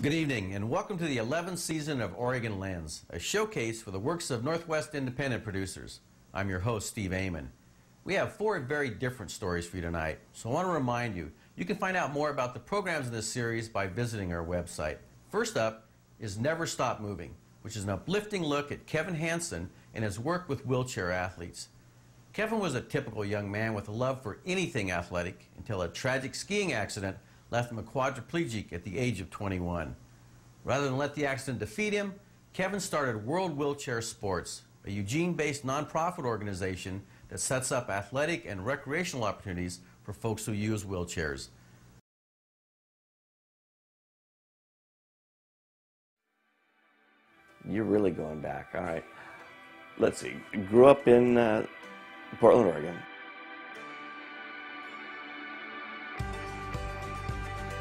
Good evening, and welcome to the 11th season of Oregon Lens, a showcase for the works of Northwest independent producers. I'm your host, Steve Amon. We have 4 very different stories for you tonight, so I want to remind you, you can find out more about the programs in this series by visiting our website. First up is Never Stop Moving, which is an uplifting look at Kevin Hansen and his work with wheelchair athletes. Kevin was a typical young man with a love for anything athletic until a tragic skiing accident left him a quadriplegic at the age of 21. Rather than let the accident defeat him, Kevin started World Wheelchair Sports, a Eugene-based nonprofit organization that sets up athletic and recreational opportunities for folks who use wheelchairs. You're really going back. All right. Let's see. Grew up in Portland, Oregon.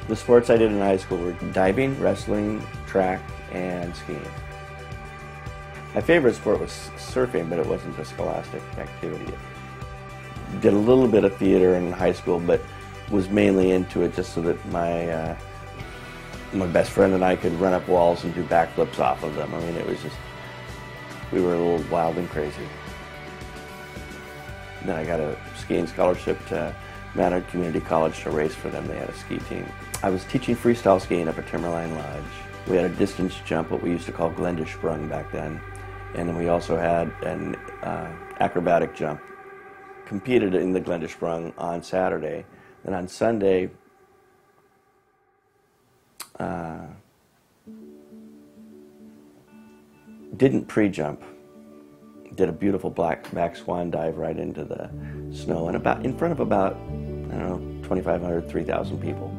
The sports I did in high school were diving, wrestling, track, and skiing. My favorite sport was surfing, but it wasn't a scholastic activity. Did a little bit of theater in high school, but was mainly into it just so that my best friend and I could run up walls and do backflips off of them. I mean, it was just, we were a little wild and crazy. Then I got a skiing scholarship to McAndrew Community College to race for them. They had a ski team. I was teaching freestyle skiing up at Timberline Lodge. We had a distance jump, what we used to call Sprung back then. And then we also had an acrobatic jump. Competed in the Sprung on Saturday. And on Sunday, didn't pre-jump. Did a beautiful back swan dive right into the snow and in front of about, I don't know, 2,500, 3,000 people.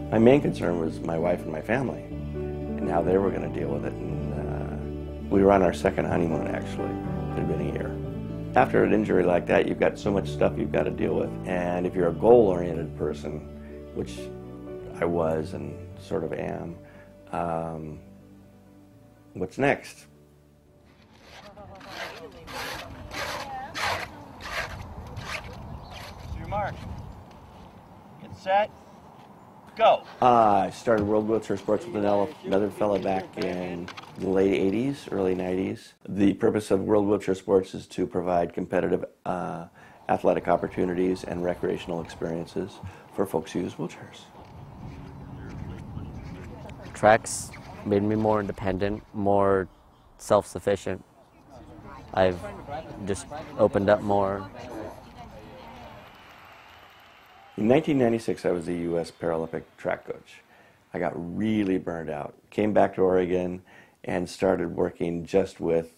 My main concern was my wife and my family and how they were going to deal with it. And we were on our second honeymoon, actually. It had been a year. After an injury like that, you've got so much stuff you've got to deal with. And if you're a goal-oriented person, which I was and sort of am, what's next? Mark. Get set. Go. I started World Wheelchair Sports with another fella back in the late 80s, early 90s. The purpose of World Wheelchair Sports is to provide competitive athletic opportunities and recreational experiences for folks who use wheelchairs. Tracks made me more independent, more self-sufficient. I've just opened up more. In 1996, I was the U.S. Paralympic track coach. I got really burned out. Came back to Oregon and started working just with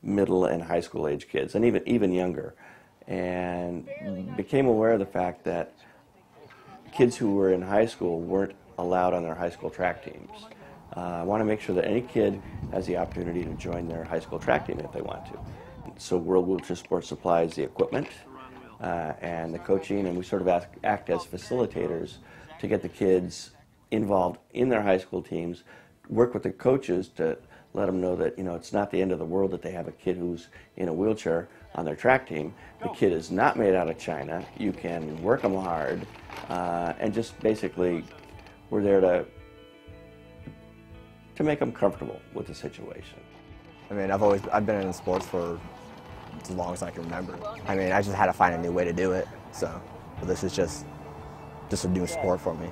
middle and high school age kids, and even younger, and became aware of the fact that kids who were in high school weren't allowed on their high school track teams. I want to make sure that any kid has the opportunity to join their high school track team if they want to. So World Wheelchair Sports supplies the equipment and the coaching, and we sort of act as facilitators to get the kids involved in their high school teams, work with the coaches to let them know that, you know, it's not the end of the world that they have a kid who's in a wheelchair on their track team. The kid is not made out of China. You can work them hard, and just basically we're there to make them comfortable with the situation. I mean, I've been in sports for as long as I can remember. I mean, I just had to find a new way to do it. So this is just a new sport for me.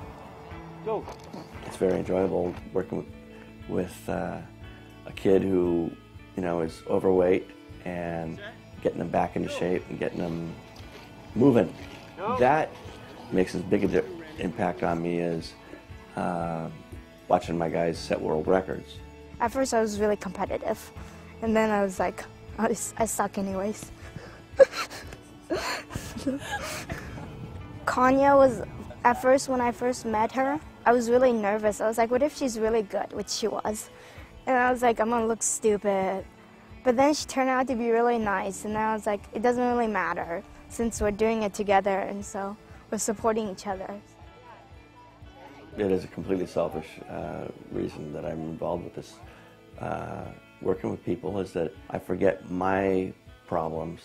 Go. It's very enjoyable working with a kid who, you know, is overweight and getting them back into shape and getting them moving. That makes as big an impact on me as watching my guys set world records. At first I was really competitive, and then I was like, I suck anyways. Kanya was, at first when I first met her, I was really nervous. I was like, what if she's really good, which she was. And I was like, I'm gonna look stupid. But then she turned out to be really nice, and I was like, it doesn't really matter since we're doing it together, and so we're supporting each other. It is a completely selfish reason that I'm involved with this. Working with people is that I forget my problems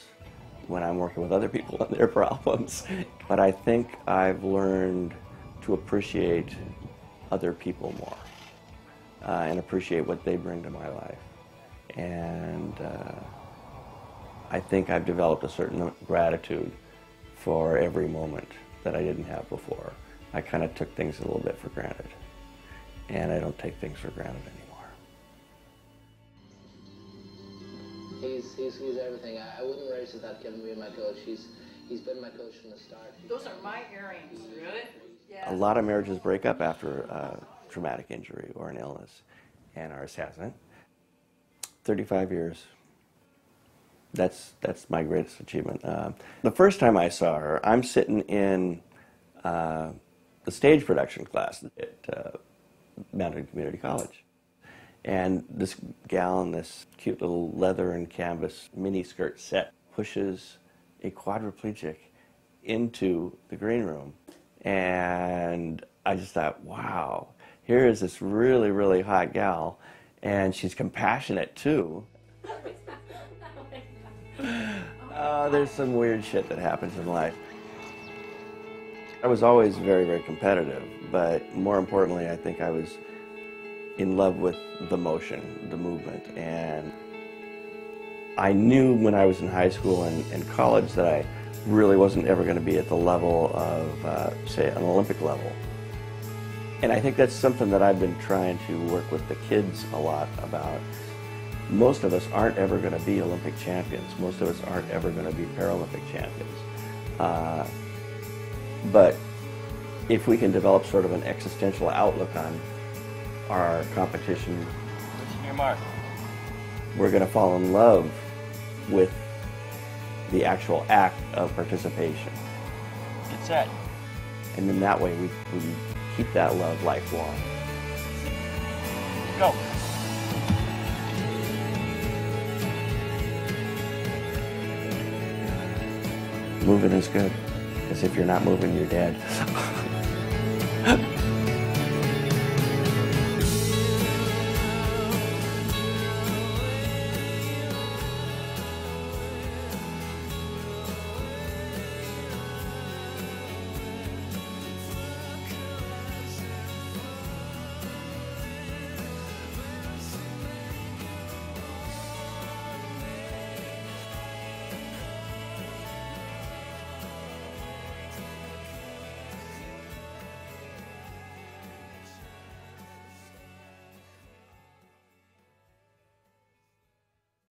when I'm working with other people and their problems. But I think I've learned to appreciate other people more and appreciate what they bring to my life. And I think I've developed a certain gratitude for every moment that I didn't have before. I kind of took things a little bit for granted, and I don't take things for granted anymore. He's everything. I wouldn't race without Kevin being my coach. He's been my coach from the start. Those are my earrings. Really? Yeah. A lot of marriages break up after a traumatic injury or an illness, and ours hasn't. 35 years. That's my greatest achievement. The first time I saw her, I'm sitting in the stage production class at Mountain Community College. And this gal in this cute little leather and canvas miniskirt set pushes a quadriplegic into the green room. And I just thought, wow, here is this really, really hot gal, and she's compassionate too. There's some weird shit that happens in life. I was always very, very competitive, but more importantly, I think I was in love with the motion, the movement, and I knew when I was in high school and college that I really wasn't ever going to be at the level of, say, an Olympic level. And I think that's something that I've been trying to work with the kids a lot about. Most of us aren't ever going to be Olympic champions. Most of us aren't ever going to be Paralympic champions. But if we can develop sort of an existential outlook on our competition, Listen your mark. we're going to fall in love with the actual act of participation. Get set. And in that way, we keep that love lifelong. Go. Moving is good, because if you're not moving, you're dead.